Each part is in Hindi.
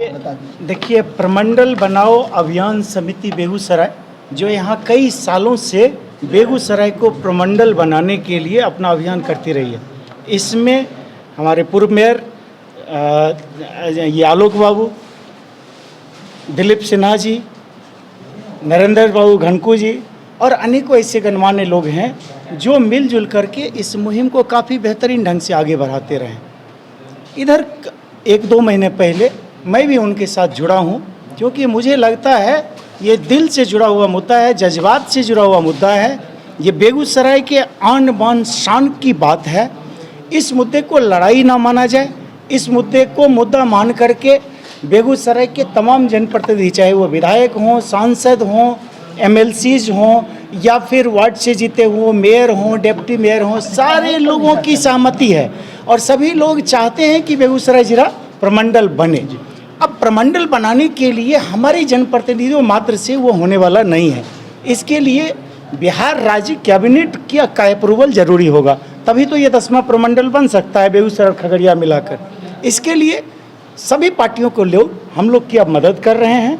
देखिए, प्रमंडल बनाओ अभियान समिति बेगूसराय जो यहाँ कई सालों से बेगूसराय को प्रमंडल बनाने के लिए अपना अभियान करती रही है। इसमें हमारे पूर्व मेयर ये आलोक बाबू, दिलीप सिन्हा जी, नरेंद्र बाबू घनकू जी और अनेकों ऐसे गणमान्य लोग हैं जो मिलजुल करके इस मुहिम को काफ़ी बेहतरीन ढंग से आगे बढ़ाते रहे। इधर 1-2 महीने पहले मैं भी उनके साथ जुड़ा हूं, क्योंकि मुझे लगता है ये दिल से जुड़ा हुआ मुद्दा है, जज्बात से जुड़ा हुआ मुद्दा है। ये बेगूसराय के आन बान शान की बात है। इस मुद्दे को लड़ाई ना माना जाए, इस मुद्दे को मुद्दा मान करके बेगूसराय के तमाम जनप्रतिनिधि, चाहे वो विधायक हों, सांसद हों, MLCs हों या फिर वार्ड से जीते हुए मेयर हों, डिप्टी मेयर हों, सारे लोगों की सहमति है और सभी लोग चाहते हैं कि बेगूसराय जिला प्रमंडल बने। अब प्रमंडल बनाने के लिए हमारे जनप्रतिनिधियों मात्र से वो होने वाला नहीं है। इसके लिए बिहार राज्य कैबिनेट का अप्रूवल जरूरी होगा, तभी तो ये 10वां प्रमंडल बन सकता है बेगूसराय खगड़िया मिलाकर। इसके लिए सभी पार्टियों को लोग हम लोग की अब मदद कर रहे हैं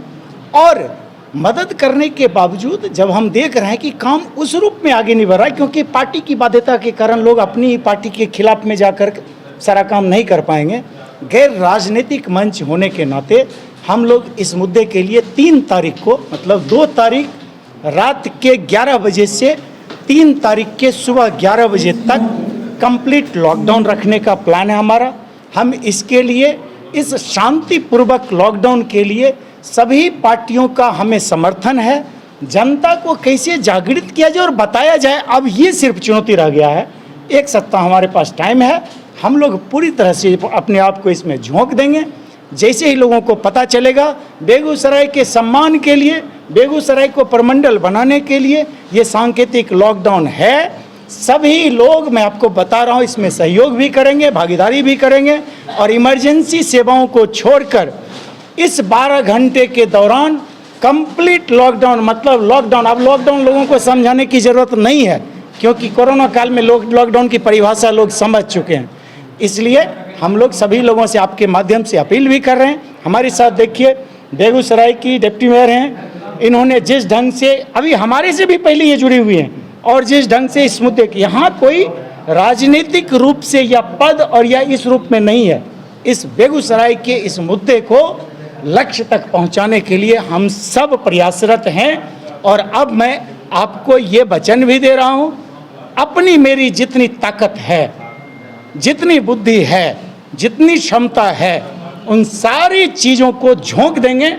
और मदद करने के बावजूद जब हम देख रहे हैं कि काम उस रूप में आगे नहीं बढ़ रहा है, क्योंकि पार्टी की बाध्यता के कारण लोग अपनी ही पार्टी के खिलाफ में जाकर सारा काम नहीं कर पाएंगे। गैर राजनीतिक मंच होने के नाते हम लोग इस मुद्दे के लिए 3 तारीख को, मतलब 2 तारीख रात के 11 बजे से 3 तारीख के सुबह 11 बजे तक कंप्लीट लॉकडाउन रखने का प्लान है हमारा। हम इसके लिए, इस शांतिपूर्वक लॉकडाउन के लिए सभी पार्टियों का हमें समर्थन है। जनता को कैसे जागृत किया जाए और बताया जाए, अब ये सिर्फ चुनौती रह गया है। 1 सप्ताह हमारे पास टाइम है, हम लोग पूरी तरह से अपने आप को इसमें झोंक देंगे। जैसे ही लोगों को पता चलेगा, बेगूसराय के सम्मान के लिए, बेगूसराय को प्रमंडल बनाने के लिए ये सांकेतिक लॉकडाउन है। सभी लोग, मैं आपको बता रहा हूँ, इसमें सहयोग भी करेंगे, भागीदारी भी करेंगे और इमरजेंसी सेवाओं को छोड़कर इस 12 घंटे के दौरान कंप्लीट लॉकडाउन, मतलब लॉकडाउन। अब लॉकडाउन लोगों को समझाने की ज़रूरत नहीं है, क्योंकि कोरोना काल में लोग लॉकडाउन की परिभाषा लोग समझ चुके हैं। इसलिए हम लोग सभी लोगों से आपके माध्यम से अपील भी कर रहे हैं। हमारे साथ देखिए बेगूसराय की डिप्टी मेयर हैं, इन्होंने जिस ढंग से, अभी हमारे से भी पहले ये जुड़ी हुई हैं और जिस ढंग से इस मुद्दे की, यहाँ कोई राजनीतिक रूप से या पद और या इस रूप में नहीं है, इस बेगूसराय के इस मुद्दे को लक्ष्य तक पहुंचाने के लिए हम सब प्रयासरत हैं। और अब मैं आपको ये वचन भी दे रहा हूं, अपनी मेरी जितनी ताकत है, जितनी बुद्धि है, जितनी क्षमता है, उन सारी चीज़ों को झोंक देंगे।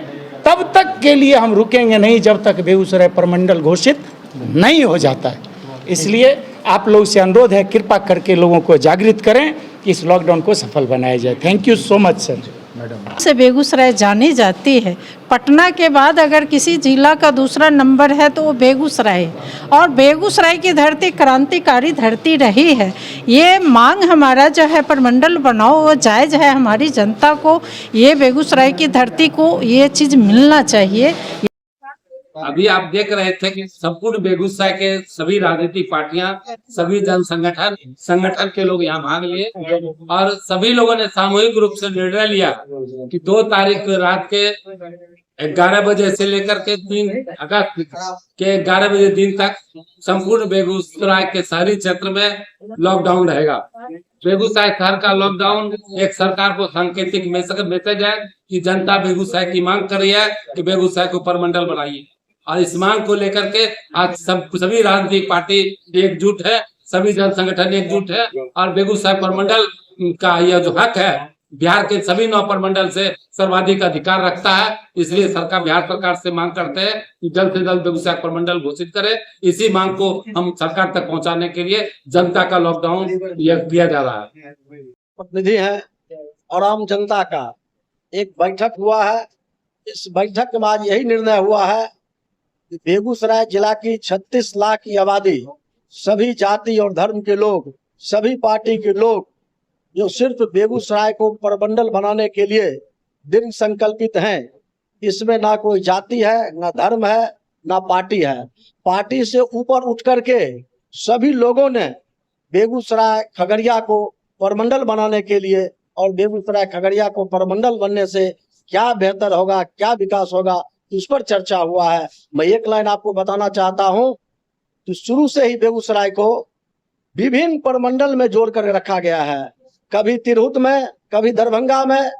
तब तक के लिए हम रुकेंगे नहीं जब तक बेगूसराय प्रमंडल घोषित नहीं हो जाता है। इसलिए आप लोग से अनुरोध है, कृपा करके लोगों को जागृत करें कि इस लॉकडाउन को सफल बनाया जाए। Thank you so much sir. Madam से बेगूसराय जानी जाती है। पटना के बाद अगर किसी जिला का दूसरा नंबर है तो वो बेगूसराय है और बेगूसराय की धरती क्रांतिकारी धरती रही है। ये मांग हमारा जो है प्रमंडल बनाओ वो जायज़ है। हमारी जनता को, ये बेगूसराय की धरती को ये चीज़ मिलना चाहिए। अभी आप देख रहे थे कि संपूर्ण बेगूसराय के सभी राजनीतिक पार्टियां, सभी जन संगठन के लोग यहाँ भाग लिए और सभी लोगों ने सामूहिक रूप से निर्णय लिया कि 2 तारीख रात के 11 बजे से लेकर के 3 अगस्त के 11 बजे दिन तक संपूर्ण बेगूसराय के शहरी क्षेत्र में लॉकडाउन रहेगा। बेगूसराय शहर का लॉकडाउन एक सरकार को सांकेतिक मैसेज है कि जनता बेगूसराय की मांग कर रही है कि बेगूसराय को प्रमंडल बनाइए और इस मांग को लेकर के आज सभी राजनीतिक पार्टी एकजुट है, सभी जन संगठन एकजुट है और बेगूसराय प्रमंडल का यह जो हक है बिहार के सभी 9 प्रमंडल से सर्वाधिक अधिकार रखता है। इसलिए बिहार सरकार से मांग करते हैं कि जल्द से जल्द बेगूसराय प्रमंडल घोषित करे। इसी मांग को हम सरकार तक पहुंचाने के लिए जनता का लॉकडाउन किया जा रहा है। प्रतिनिधि है और आम जनता का एक बैठक हुआ है। इस बैठक के बाद यही निर्णय हुआ है कि बेगूसराय जिला की 36 लाख की आबादी, सभी जाति और धर्म के लोग, सभी पार्टी के लोग जो सिर्फ बेगूसराय को प्रमंडल बनाने के लिए दृढ़ संकल्पित हैं। इसमें ना कोई जाति है, ना धर्म है, ना पार्टी है। पार्टी से ऊपर उठ करके सभी लोगों ने बेगूसराय खगड़िया को प्रमंडल बनाने के लिए और बेगूसराय खगड़िया को प्रमंडल बनने से क्या बेहतर होगा, क्या विकास होगा, उस पर चर्चा हुआ है। मैं एक लाइन आपको बताना चाहता हूं कि शुरू से ही बेगूसराय को विभिन्न प्रमंडल में जोड़ कर रखा गया है। कभी तिरहुत में, कभी दरभंगा में,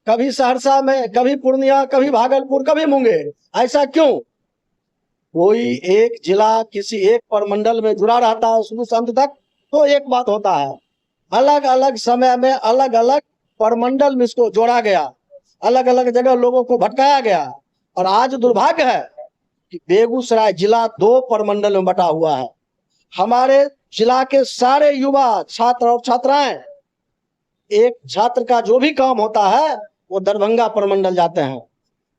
कभी सहरसा में, कभी पूर्णिया, कभी भागलपुर, कभी मुंगेर। ऐसा क्यों? कोई एक जिला किसी एक प्रमंडल में जुड़ा रहता है शुरू से अंत तक, तो एक बात होता है। अलग अलग समय में अलग अलग प्रमंडल में इसको जोड़ा गया, अलग अलग जगह लोगों को भटकाया गया। और आज दुर्भाग्य है कि बेगूसराय जिला 2 प्रमंडल में बटा हुआ है। हमारे जिला के सारे युवा छात्र और छात्राएं, एक छात्र का जो भी काम होता है वो दरभंगा प्रमंडल जाते हैं,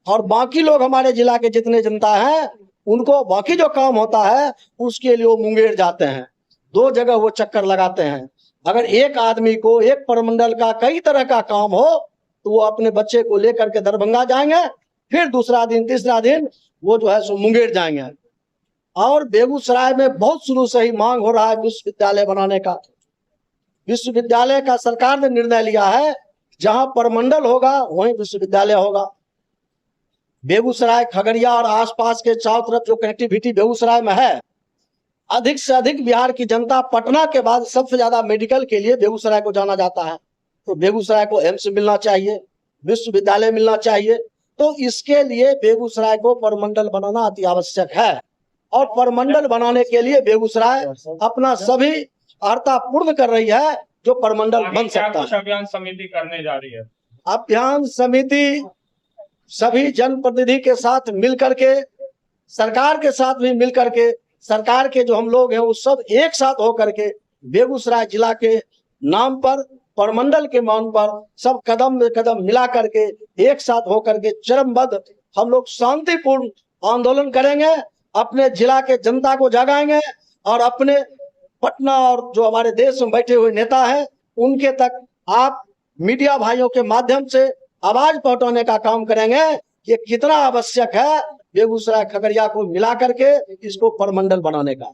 और बाकी लोग हमारे जिला के जितने जनता हैं उनको बाकी जो काम होता है उसके लिए वो मुंगेर जाते हैं। 2 जगह वो चक्कर लगाते हैं। अगर एक आदमी को एक प्रमंडल का कई तरह का काम हो तो वो अपने बच्चे को लेकर के दरभंगा जाएंगे, फिर दूसरा दिन तीसरा दिन वो जो है सो मुंगेर जाएंगे। और बेगूसराय में बहुत शुरू से ही मांग हो रहा है विश्वविद्यालय बनाने का। विश्वविद्यालय का सरकार ने निर्णय लिया है, जहां प्रमंडल होगा वहीं विश्वविद्यालय होगा। बेगूसराय, खगड़िया और आसपास के चारों तरफ जो कनेक्टिविटी बेगूसराय में है, अधिक से अधिक बिहार की जनता पटना के बाद सबसे ज्यादा मेडिकल के लिए बेगूसराय को जाना जाता है। तो बेगूसराय को एम्स मिलना चाहिए, विश्वविद्यालय मिलना चाहिए। तो इसके लिए बेगूसराय को प्रमंडल बनाना अति आवश्यक है। और प्रमंडल बनाने के लिए बेगूसराय अपना सभी अर्हता पूर्ण कर रही है जो प्रमंडल बन सकता है। अभियान समिति करने जा रही है। अभियान समिति सभी जनप्रतिनिधि के साथ मिलकर के, सरकार के साथ भी मिलकर के, सरकार के जो हम लोग हैं वो सब एक साथ होकर के बेगूसराय जिला के नाम पर, प्रमंडल के मान पर सब कदम में कदम मिला करके एक साथ होकर के चरमबद्ध हम लोग शांतिपूर्ण आंदोलन करेंगे, अपने जिला के जनता को जगाएंगे और अपने पटना और जो हमारे देश में बैठे हुए नेता हैं उनके तक आप मीडिया भाइयों के माध्यम से आवाज पहुंचाने का काम करेंगे कि कितना आवश्यक है बेगूसराय खगड़िया को मिला करके इसको प्रमंडल बनाने का।